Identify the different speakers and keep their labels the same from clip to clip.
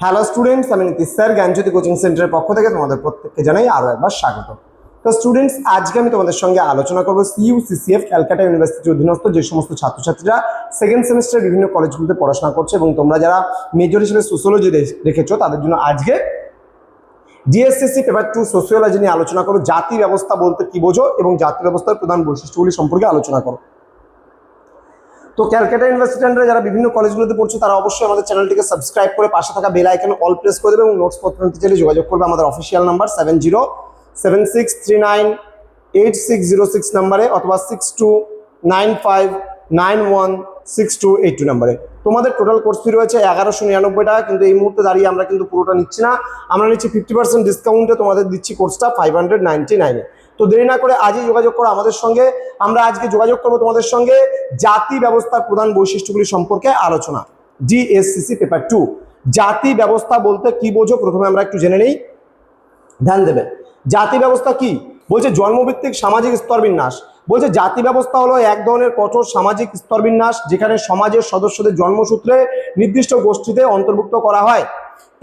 Speaker 1: Hello students, আমি Nitish sir জ্ঞানজ্যোতি coaching সেন্টারের পক্ষ থেকে তোমাদের প্রত্যেককে জানাই আরও একবার স্বাগত। তো স্টুডেন্টস, আজকে আমি তোমাদের সঙ্গে আলোচনা করবো CUCCF ক্যালকাটা ইউনিভার্সিটির অধীনস্থ যে সমস্ত ছাত্রছাত্রীরা সেকেন্ড সেমিস্টার বিভিন্ন কলেজগুলোতে পড়াশোনা করছে এবং তোমরা যারা মেজর হিসেবে সোশিওলজি রেখেছো তাদের জন্য আজকে DSSC পেপার 2 সোশিওলজি নিয়ে আলোচনা করবো। জাতি ব্যবস্থা বলতে কি বোঝো এবং জাতি ব্যবস্থার প্রধান বৈশিষ্ট্যগুলি সম্পর্কে আলোচনা করো। তো ক্যালকাটা ইউনিভার্সিটি আন্ডারে যারা বিভিন্ন কলেজগুলোতে পড়ছে তারা অবশ্যই আমাদের চ্যানেলটিকে সাবস্ক্রাইব করে পাশে থাকা বেল আইকনে অল প্রেস করে দেবে এবং নোটস পত্র নিতে চাইলে যোগাযোগ করবে আমাদের অফিসিয়াল নাম্বার 7076398606 নাম্বারে অথবা 6295916282 নাম্বারে। তোমাদের টোটাল কোর্স ফি রয়েছে 1199 টাকা, কিন্তু এই মুহূর্তে দাঁড়িয়ে আমরা কিন্তু পুরোটা নিচ্ছি না, আমরা নিচ্ছি 50% ডিসকাউন্টে তোমাদের দিচ্ছি কোর্সটা 599 এ। তো দেরি না করে আজই যোগাযোগ করো আমাদের সঙ্গে। আমরা আজকে যোগাযোগ করবো তোমাদের সঙ্গে জাতি ব্যবস্থার প্রধান বৈশিষ্ট্যগুলি সম্পর্কে আলোচনা। DSCC পেপার 2 জাতি ব্যবস্থা বলতে কি বোঝো প্রথমে আমরা একটু জেনে নেই, ধ্যান দেবে। জাতি ব্যবস্থা কি বলছে? জন্মভিত্তিক সামাজিক স্তরবিন্যাস। বলছে জাতি ব্যবস্থা হলো এক ধরনের কঠোর সামাজিক স্তরবিন্যাস যেখানে সমাজের সদস্যদের জন্মসূত্রে নির্দিষ্ট গোষ্ঠীতে অন্তর্ভুক্ত করা হয়।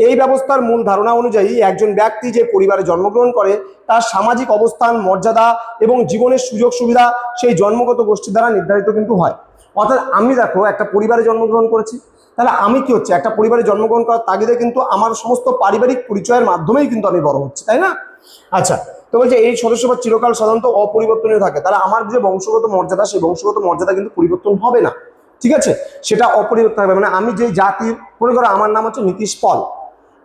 Speaker 1: এই ব্যবস্থার মূল ধারণা অনুযায়ী একজন ব্যক্তি যে পরিবারে জন্মগ্রহণ করে তার সামাজিক অবস্থান, মর্যাদা এবং জীবনের সুযোগ সুবিধা সেই জন্মগত গোষ্ঠী দ্বারা নির্ধারিত কিন্তু হয়। অর্থাৎ আমি দেখো একটা পরিবারে জন্মগ্রহণ করেছি, তাহলে আমি কি হচ্ছে একটা পরিবারে জন্মগ্রহণ করার তাগিদে কিন্তু আমার সমস্ত পারিবারিক পরিচয়ের মাধ্যমেই কিন্তু আমি বড় হচ্ছি, তাই না? আচ্ছা, তো বলছে এই সদস্যপদ চিরকাল সাধারণত অপরিবর্তনীয় থাকে, তাহলে আমার যে বংশগত মর্যাদা সেই বংশগত মর্যাদা কিন্তু পরিবর্তন হবে না, ঠিক আছে? সেটা অপরিবর্তন হবে। মানে আমি যে জাতির, মনে করো আমার নাম হচ্ছে নীতিশ পল,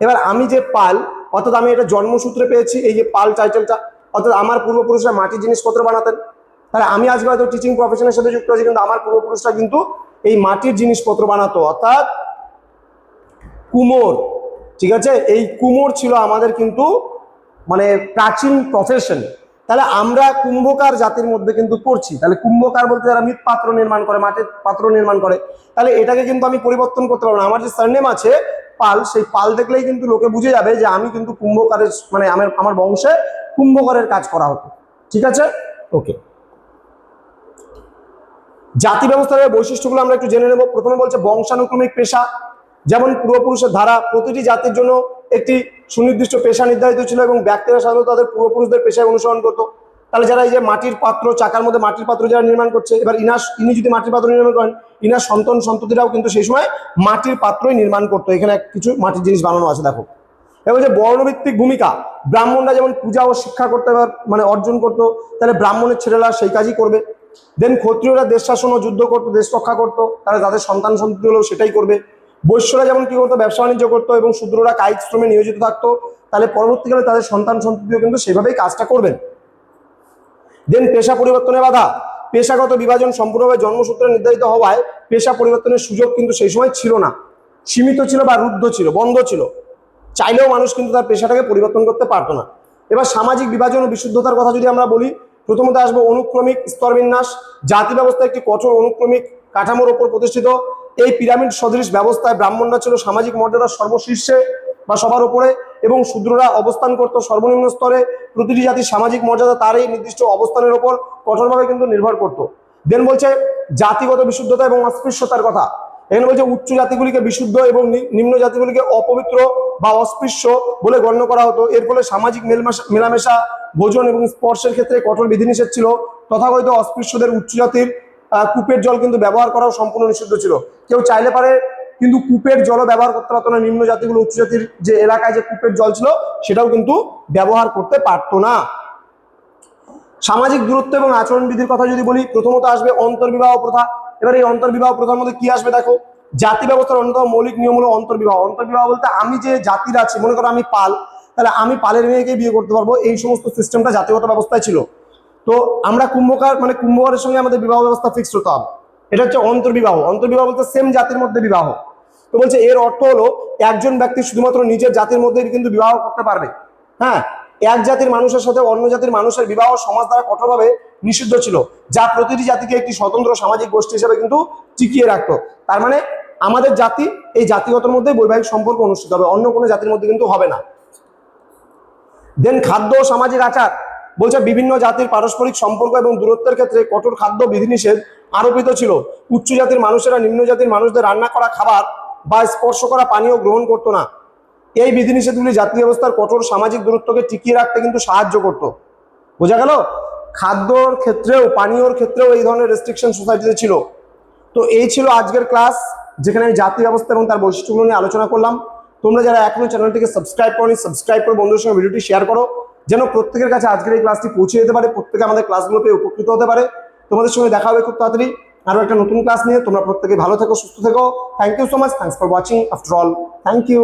Speaker 1: এবার আমি যে পাল, অর্থাৎ আমি এটা জন্মসূত্রে পেয়েছি এই যে পাল টাইটেলটা, অর্থাৎ আমার পূর্বপুরুষরা মাটির জিনিসপত্র বানাতেন, তাহলে আমি আজকে হয়তো টিচিং প্রফেশনের সাথে যুক্ত আছি, কিন্তু আমার পূর্বপুরুষরা কিন্তু এই মাটির জিনিসপত্র বানাতো, অর্থাৎ কুমোর, ঠিক আছে? এই কুমোর ছিল আমাদের কিন্তু মানে প্রাচীন প্রফেশন। তাহলে আমরা কুম্ভকার জাতির মধ্যে কিন্তু পড়ছি। তাহলে কুম্ভকার বলতে যারা মৃৎ পাত্র নির্মাণ করে, মাটির পাত্র নির্মাণ করে, তাহলে এটাকে কিন্তু আমি পরিবর্তন করতে পারবো না। আমার যে সারনেম আছে পাল, সেই পাল দেখলেই কিন্তু লোকে বুঝে যাবে যে আমি কিন্তু কুম্ভকারের, মানে আমার বংশে কুম্ভকারের কাজ করা হতো, ঠিক আছে? ওকে, জাতি ব্যবস্থার বৈশিষ্ট্যগুলো আমরা একটু জেনে নেব। প্রথমে বলছে বংশানুক্রমিক পেশা, যেমন পূর্বপুরুষের ধারা প্রতিটি জাতির জন্য একটি সুনির্দিষ্ট পেশা নির্ধারিত ছিল এবং ব্যক্তিরা সাধারণত তাদের পূর্বপুরুষদের পেশায় অনুসরণ করতো। তাহলে যারা এই যে মাটির পাত্র, চাকার মধ্যে মাটির পাত্র যারা নির্মাণ করছে, এবার ইনি যদি মাটির পাত্র নির্মাণ করেন, ইনার সন্তান সন্ততিরাও কিন্তু সেই সময় মাটির পাত্রই নির্মাণ করতো। এখানে কিছু মাটির জিনিস বানানো আছে দেখো। এবার যে বর্ণভিত্তিক ভূমিকা, ব্রাহ্মণরা যেমন পূজা ও শিক্ষা করতে মানে অর্জন করতো, তাহলে ব্রাহ্মণের ছেলেরা সেই কাজই করবে। দেন ক্ষত্রিয়রা দেশ শাসন ও যুদ্ধ করতো, দেশ রক্ষা করতো, তাহলে তাদের সন্তান সন্ততি হলেও সেটাই করবে। বৈশ্যরা যেমন কি করতো, ব্যবসা বাণিজ্য করতো এবং শূদ্ররা কায়িক শ্রমে নিয়োজিত থাকতো, তাহলে পরবর্তীকালে তাদের সন্তান সন্ততিও কিন্তু সেভাবেই কাজটা করবেন। দেন পেশা পরিবর্তনের বাধা, পেশাগত বিভাজন সম্পূর্ণভাবে জন্মসূত্রে নির্ধারিত হওয়ায় পেশা পরিবর্তনের সুযোগ কিন্তু সেই সময় ছিল না, সীমিত ছিল বা রুদ্ধ ছিল, বন্ধ ছিল। চাইলেও মানুষ কিন্তু তার পেশাটাকে পরিবর্তন করতে পারতো না। এবার সামাজিক বিভাজন ও বিশুদ্ধতার কথা যদি আমরা বলি, প্রথমত আসবে অনুক্রমিক স্তরবিন্যাস। জাতি ব্যবস্থা একটি কঠোর অনুক্রমিক কাঠামোর ওপর প্রতিষ্ঠিত। এই পিরামিড সদৃশ ব্যবস্থায় ব্রাহ্মণরা ছিল সামাজিক মর্যাদার সর্বশীর্ষে বা সবার উপরে এবং শূদ্ররা অবস্থান করত সর্বনিম্ন স্তরে। প্রতিটি জাতির সামাজিক মর্যাদা তার এই নির্দিষ্ট অবস্থানের ওপর কঠোরভাবে কিন্তু নির্ভর করত। দেন বলছে জাতিগত বিশুদ্ধতা এবং অস্পৃশ্যতার কথা। এখানে বলছে উচ্চ জাতিগুলিকে বিশুদ্ধ এবং নিম্ন জাতিগুলিকে অপবিত্র বা অস্পৃশ্য বলে গণ্য করা হতো। এর ফলে সামাজিক মেলামেশা, ভোজন এবং স্পর্শের ক্ষেত্রে কঠোর বিধিনিষেধ ছিল। তথাকথিত অস্পৃশ্যদের উচ্চ জাতির কূপের জল কিন্তু ব্যবহার করাও সম্পূর্ণ নিষিদ্ধ ছিল। কেউ চাইলে পারে কিন্তু কূপের জলও ব্যবহার করতে পারতো না। নিম্ন জাতিগুলো উচ্চ জাতির যে এলাকায় যে কূপের জল ছিল সেটাও কিন্তু ব্যবহার করতে পারতো না। সামাজিক দূরত্ব এবং আচরণবিধির কথা যদি বলি, প্রথমত আসবে অন্তর্বিবাহ প্রথা। এবার এই অন্তর্বিবাহ প্রথার মধ্যে কি আসবে দেখো, জাতি ব্যবস্থার অন্যতম মৌলিক নিয়ম হলো অন্তর্বিবাহ। অন্তর্বিবাহ বলতে আমি যে জাতির আছি, মনে করো আমি পাল, তাহলে আমি পালের মেয়েকে বিয়ে করতে পারবো, এই সমস্ত সিস্টেমটা জাতিগত ব্যবস্থায় ছিল। তো আমরা কুম্ভকার, মানে কুম্ভকারের সঙ্গে আমাদের বিবাহ ব্যবস্থা ফিক্সড হতে হবে। এটা হচ্ছে অন্তর্বিবাহ। অন্তর্বিবাহ বলতে সেম জাতির মধ্যে বিবাহ। তো বলছে এর অর্থ হলো একজন ব্যক্তি শুধুমাত্র নিজের জাতির মধ্যেই কিন্তু বিবাহ করতে পারবে। হ্যাঁ, এক জাতির মানুষের সাথে অন্য জাতির মানুষের বিবাহ সমাজ দ্বারা কঠোরভাবে নিষিদ্ধ ছিল, যা প্রতিটি জাতিকে একটি স্বতন্ত্র সামাজিক গোষ্ঠী হিসেবে কিন্তু টিকিয়ে রাখতো। তার মানে আমাদের জাতি, এই জাতিগতের মধ্যে বৈবাহিক সম্পর্ক অনুষ্ঠিত হবে, অন্য কোনো জাতির মধ্যে কিন্তু হবে না। দেন খাদ্য ও সামাজিক আচার, বলছে বিভিন্ন জাতির পারস্পরিক সম্পর্ক এবং দূরত্বের ক্ষেত্রে কঠোর খাদ্য বিধিনিষেধ আরোপিত ছিল। উচ্চ জাতির মানুষেরা নিম্ন জাতির মানুষদের রান্না করা খাবার বা স্পর্শ করা পানীয় গ্রহণ করতো না। এই বিধিনিষেধগুলি জাতি ব্যবস্থার কঠোর সামাজিক দূরত্বকে টিকিয়ে রাখতে কিন্তু সাহায্য করত। বোঝা গেল? খাদ্যর ক্ষেত্রেও, পানীয়র ক্ষেত্রেও এই ধরনের রেস্ট্রিকশন সোসাইটিতে ছিল। তো এই ছিল আজকের ক্লাস, যেখানে আমি জাতি ব্যবস্থা এবং তার বৈশিষ্ট্যগুলো নিয়ে আলোচনা করলাম। তোমরা যারা এখনো চ্যানেলটিকে সাবস্ক্রাইব করোনি, সাবস্ক্রাইব করে বন্ধুদের সঙ্গে ভিডিওটি শেয়ার করো, যেন প্রত্যেকের কাছে আজকের এই ক্লাসটি পৌঁছে যেতে পারে, প্রত্যেকে আমাদের ক্লাসগুলো পেয়ে উপকৃত হতে পারে। তোমাদের সঙ্গে দেখা হবে খুব তাড়াতাড়ি আরো একটা নতুন ক্লাস নিয়ে। তোমরা প্রত্যেকে ভালো থেকো, সুস্থ থেকো। Thank you so much. Thanks for watching. After all, thank you.